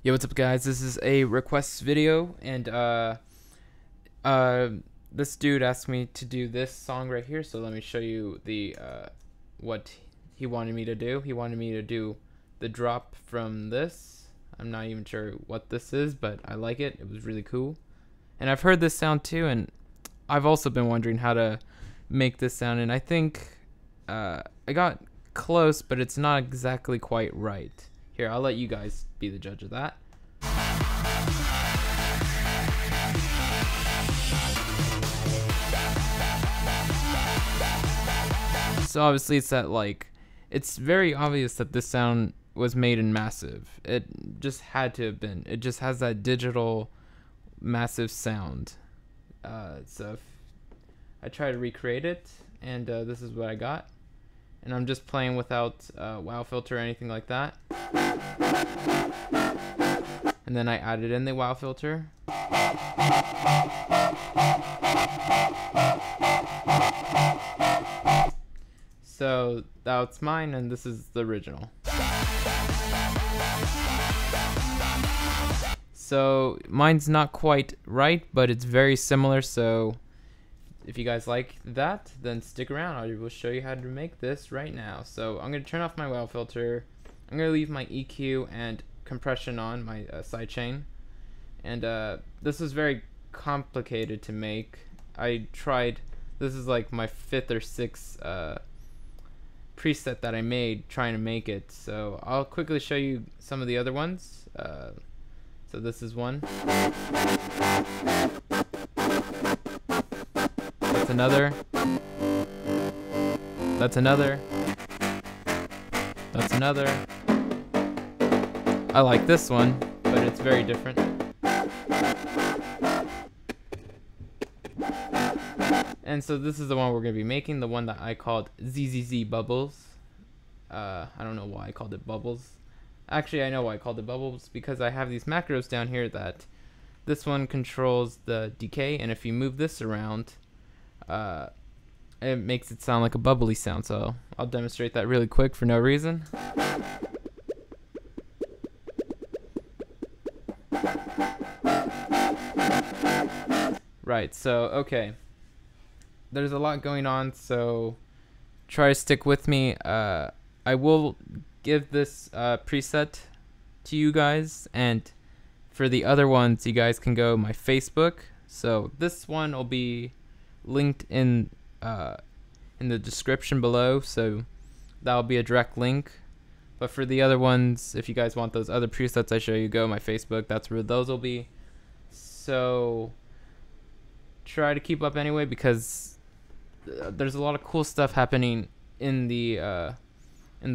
Yo, what's up guys? This is a requests video, and this dude asked me to do this song right here, so let me show you the what he wanted me to do. He wanted me to do the drop from this. I'm not even sure what this is, but I like it. It was really cool. And I've heard this sound too, and I've also been wondering how to make this sound, and I think I got close, but it's not exactly quite right. Here, I'll let you guys be the judge of that. So obviously it's that, like, it's very obvious that this sound was made in Massive. It just had to have been. It just has that digital Massive sound. So if I try to recreate it, and this is what I got. And I'm just playing without wow filter or anything like that. And then I added in the wow filter. So that's mine, and this is the original. So mine's not quite right, but it's very similar, so if you guys like that, then stick around. I will show you how to make this right now. So I'm going to turn off my wow filter. I'm going to leave my EQ and compression on, my sidechain. And this is very complicated to make. I tried, this is like my 5th or 6th preset that I made trying to make it. So I'll quickly show you some of the other ones. So this is one. That's another. That's another. That's another. I like this one, but it's very different. And so this is the one we're going to be making, the one that I called ZZZ Bubbles. I don't know why I called it Bubbles. Actually, I know why I called it Bubbles, because I have these macros down here that this one controls the decay, and if you move this around, it makes it sound like a bubbly sound. So I'll demonstrate that really quick for no reason. Right, so okay, there's a lot going on, so try to stick with me. I will give this preset to you guys, and for the other ones you guys can go my Facebook. So this one will be linked in the description below, so that'll be a direct link. But for the other ones, if you guys want those other presets I show you, go my Facebook. That's where those will be. So try to keep up anyway, because there's a lot of cool stuff happening in the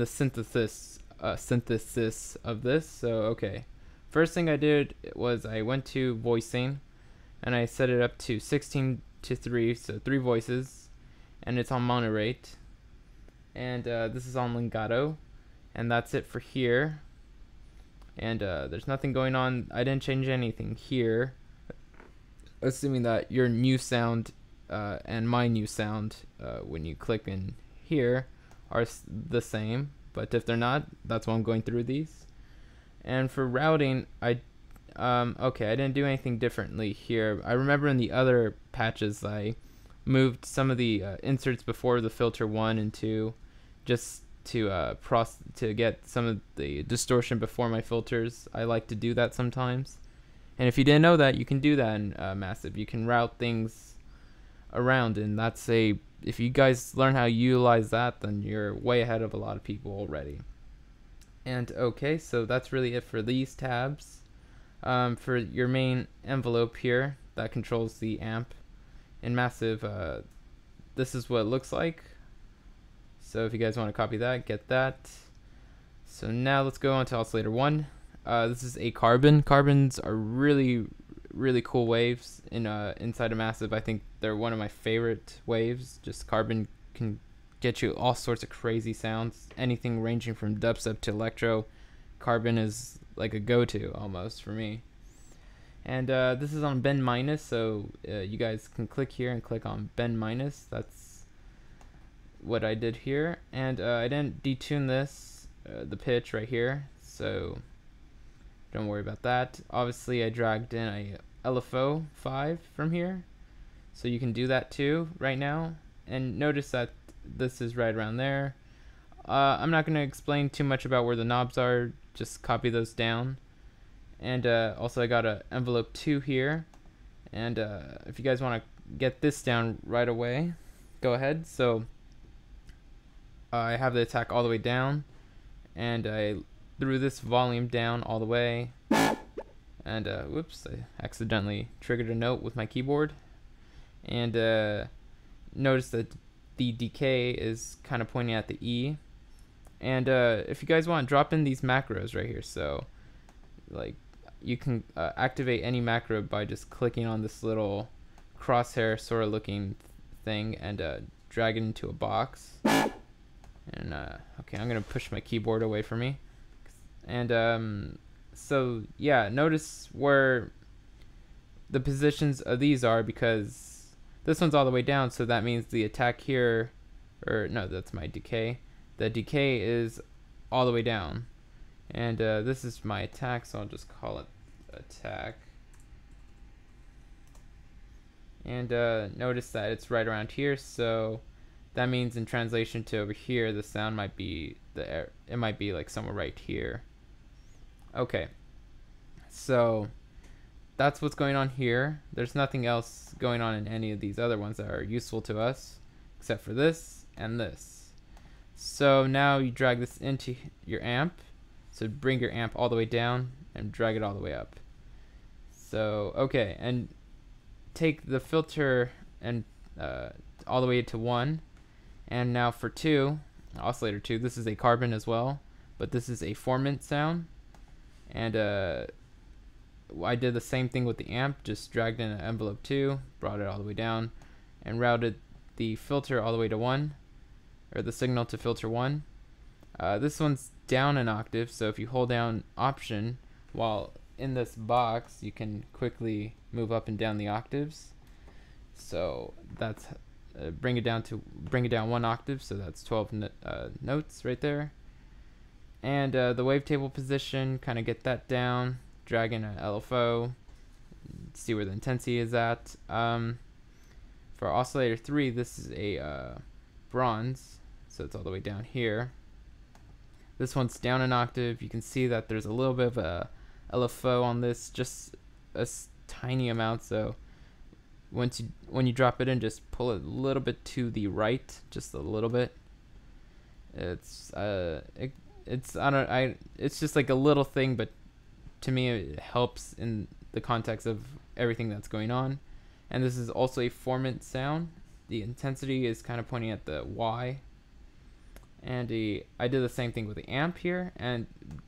synthesis of this. So okay, first thing I did was I went to voicing, and I set it up to 16:3, so 3 voices, and it's on mono rate, and this is on legato, and that's it for here. And there's nothing going on. I didn't change anything here, assuming that your new sound and my new sound when you click in here are the same, but if they're not, that's why I'm going through these. And for routing, okay, I didn't do anything differently here. I remember in the other patches I moved some of the inserts before the filter 1 and 2 just to get some of the distortion before my filters. I like to do that sometimes. And if you didn't know that, you can do that in Massive. You can route things around, and that's if you guys learn how to utilize that, then you're way ahead of a lot of people already. And okay, so that's really it for these tabs. For your main envelope here that controls the amp in Massive, this is what it looks like. So if you guys want to copy that, get that. So now let's go on to oscillator 1. This is a carbon. Carbons are really cool waves inside of Massive. I think they're one of my favorite waves. Just carbon can get you all sorts of crazy sounds. Anything ranging from dubstep to electro, carbon is like a go-to almost for me. And this is on bend minus, so you guys can click here and click on bend minus. That's what I did here. And I didn't detune this, the pitch right here, so don't worry about that. Obviously I dragged in a LFO 5 from here, so you can do that too right now, and notice that this is right around there. I'm not going to explain too much about where the knobs are, just copy those down. And also I got a envelope 2 here, and if you guys want to get this down right away, go ahead. So I have the attack all the way down, and I threw this volume down all the way, and whoops, I accidentally triggered a note with my keyboard. And notice that the decay is kind of pointing at the E. And if you guys want, drop in these macros right here. So like you can activate any macro by just clicking on this little crosshair sort of looking thing and drag it into a box. And okay, I'm gonna push my keyboard away from me. And so yeah, notice where the positions of these are, because this one's all the way down, so that means the attack here, or no, that's my decay. The decay is all the way down, and this is my attack, so I'll just call it attack. And notice that it's right around here, so that means in translation to over here, the sound might be it might be like somewhere right here. Okay, so that's what's going on here. There's nothing else going on in any of these other ones that are useful to us, except for this and this. So now you drag this into your amp. So bring your amp all the way down and drag it all the way up. So okay, and take the filter and all the way to 1. And now for 2, oscillator 2, this is a carbon as well, but this is a formant sound. And I did the same thing with the amp, just dragged in an envelope 2, brought it all the way down, and routed the filter all the way to 1, or the signal to filter 1. This one's down an octave, so if you hold down Option while in this box, you can quickly move up and down the octaves. So that's bring it down 1 octave, so that's 12 notes right there. And the wavetable position, kind of get that down, drag in an LFO, see where the intensity is at. For oscillator 3, this is a bronze, so it's all the way down here. This one's down an octave. You can see that there's a little bit of a LFO on this, just a tiny amount. So when you drop it in, just pull it a little bit to the right, just a little bit. It's it's just like a little thing, but to me it helps in the context of everything that's going on. And this is also a formant sound. The intensity is kind of pointing at the Y. And I did the same thing with the amp here, and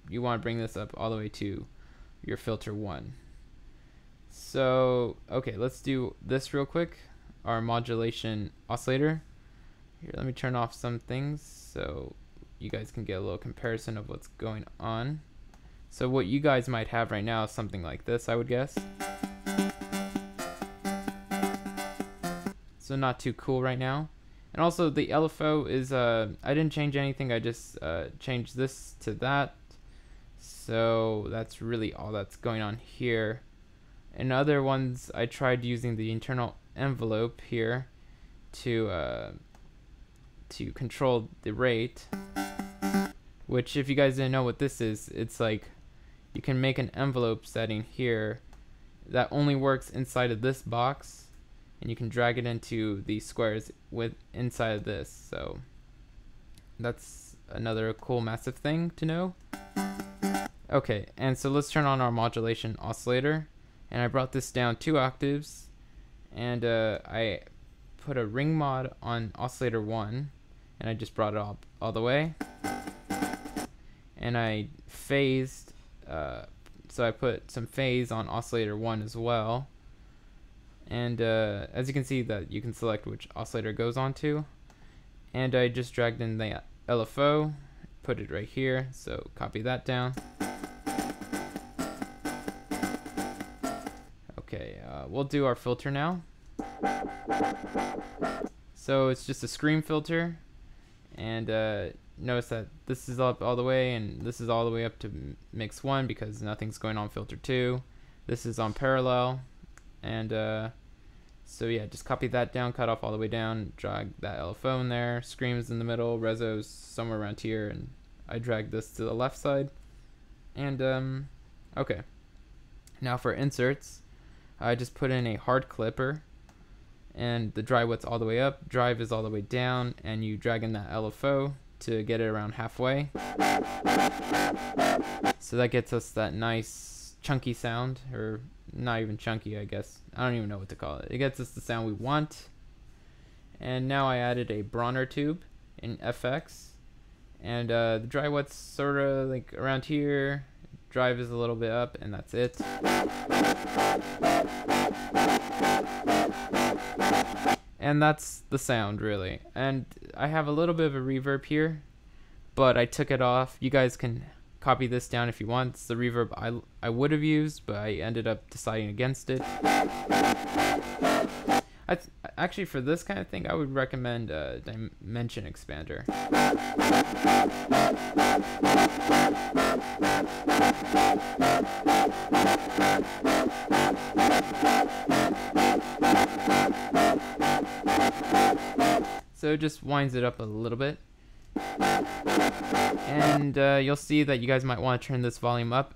you want to bring this up all the way to your filter 1. So okay, let's do this real quick. Our modulation oscillator. Here, let me turn off some things so you guys can get a little comparison of what's going on. So what you guys might have right now is something like this, I would guess. So not too cool right now. And also the LFO is, I didn't change anything, I just changed this to that. So that's really all that's going on here. In other ones, I tried using the internal envelope here to control the rate. Which, if you guys didn't know what this is, it's like you can make an envelope setting here that only works inside of this box, and you can drag it into the squares with inside of this. So that's another cool massive thing to know. Okay, and so let's turn on our modulation oscillator, and I brought this down 2 octaves, and I put a ring mod on oscillator 1, and I just brought it all the way, and I phased, so I put some phase on oscillator 1 as well. And as you can see, that you can select which oscillator it goes onto. And I just dragged in the LFO, put it right here, so copy that down. Okay, we'll do our filter now. So it's just a scream filter, and notice that this is up all the way and this is all the way up to mix 1 because nothing's going on filter 2. This is on parallel, and so yeah, just copy that down, cut off all the way down, drag that LFO in there, screams in the middle, reso's somewhere around here, and I drag this to the left side. And okay, now for inserts, I just put in a hard clipper, and the dry wet's all the way up, drive is all the way down, and you drag in that LFO to get it around halfway. So that gets us that nice chunky sound, or not even chunky, I guess. I don't even know what to call it. It gets us the sound we want. And now I added a Bronner tube in FX, and the dry wet's sort of like around here. Drive is a little bit up, and that's it. And that's the sound, really. And I have a little bit of a reverb here, but I took it off. You guys can copy this down if you want. It's the reverb I would have used, but I ended up deciding against it. Actually, for this kind of thing, I would recommend a dimension expander. So it just winds it up a little bit. And you'll see that you guys might want to turn this volume up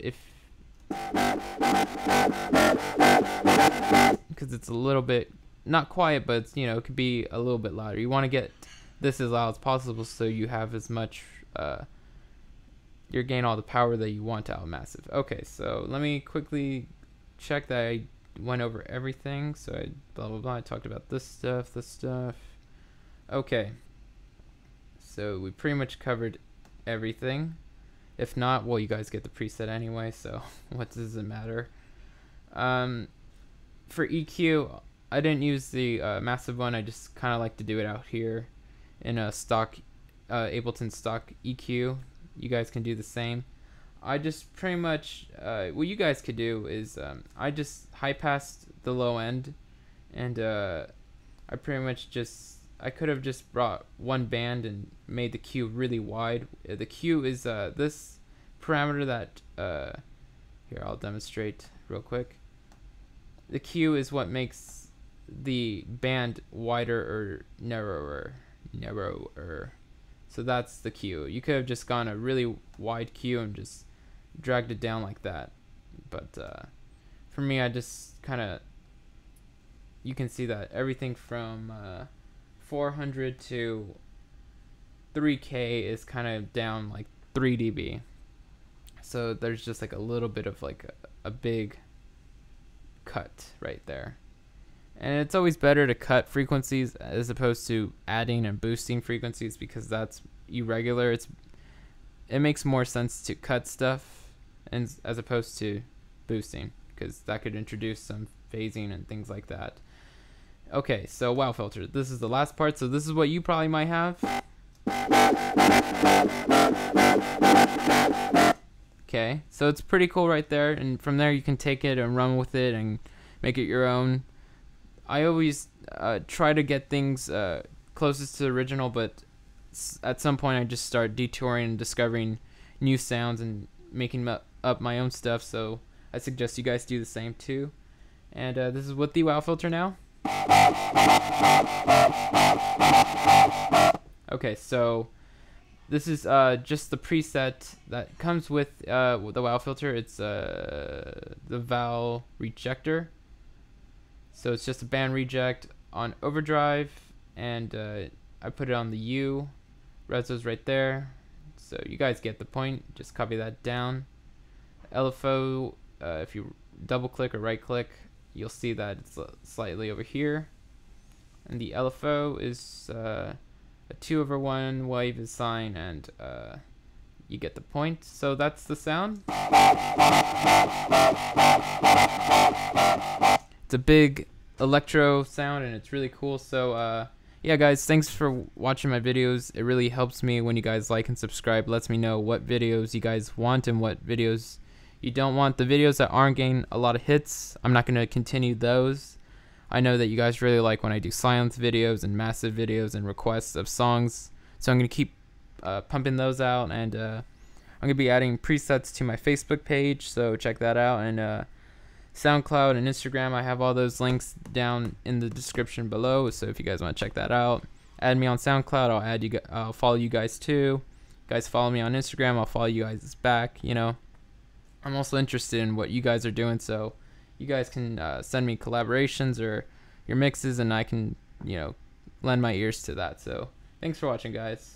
because it's a little bit, not quiet, but it's, it could be a little bit louder. You want to get this as loud as possible so you have as much, you gain all the power that you want out of Massive. Okay, so let me quickly check that I went over everything. So I blah blah blah, I talked about this stuff. Okay, so we pretty much covered everything. If not, well, you guys get the preset anyway, so what does it matter? For EQ, I didn't use the Massive one. I just kind of like to do it out here in a stock Ableton stock EQ. You guys can do the same. I just pretty much what you guys could do is I just high passed the low end, and I pretty much I could have just brought one band and made the Q really wide. The Q is this parameter that here, I'll demonstrate real quick. The Q is what makes the band wider or narrower. So that's the Q. You could have just gone a really wide Q and just dragged it down like that. But for me, I just kind of, you can see that everything from 400 to 3K is kind of down like 3 dB. So there's just like a little bit of like a big cut right there. And it's always better to cut frequencies as opposed to adding and boosting frequencies, because that's irregular. It makes more sense to cut stuff and as opposed to boosting, because that could introduce some phasing and things like that. Okay, so wow filter. This is the last part, so this is what you probably might have. Okay, so it's pretty cool right there, and from there you can take it and run with it and make it your own. I always try to get things closest to the original, but at some point I just start detouring and discovering new sounds and making up my own stuff, so I suggest you guys do the same too. And this is with the wow filter now. Okay, so this is just the preset that comes with the wow filter. It's the Val rejector. So it's just a band reject on overdrive, and I put it on the U. Reso's right there. So you guys get the point. Just copy that down. LFO, if you double click or right click, you'll see that it's slightly over here. And the LFO is a 2/1 wave is sine, and you get the point. So that's the sound. It's a big electro sound, and it's really cool. So yeah guys, thanks for watching my videos. It really helps me when you guys like and subscribe. Lets me know what videos you guys want and what videos you don't want. The videos that aren't getting a lot of hits, I'm not going to continue those. I know that you guys really like when I do silence videos and massive videos and requests of songs, so I'm going to keep pumping those out, and I'm gonna be adding presets to my Facebook page, so check that out. And SoundCloud and Instagram, I have all those links down in the description below, so if you guys want to check that out, add me on SoundCloud. I'll follow you guys too. You guys follow me on Instagram, I'll follow you guys back. You know, I'm also interested in what you guys are doing, so you guys can send me collaborations or your mixes, and I can, you know, lend my ears to that. So thanks for watching, guys.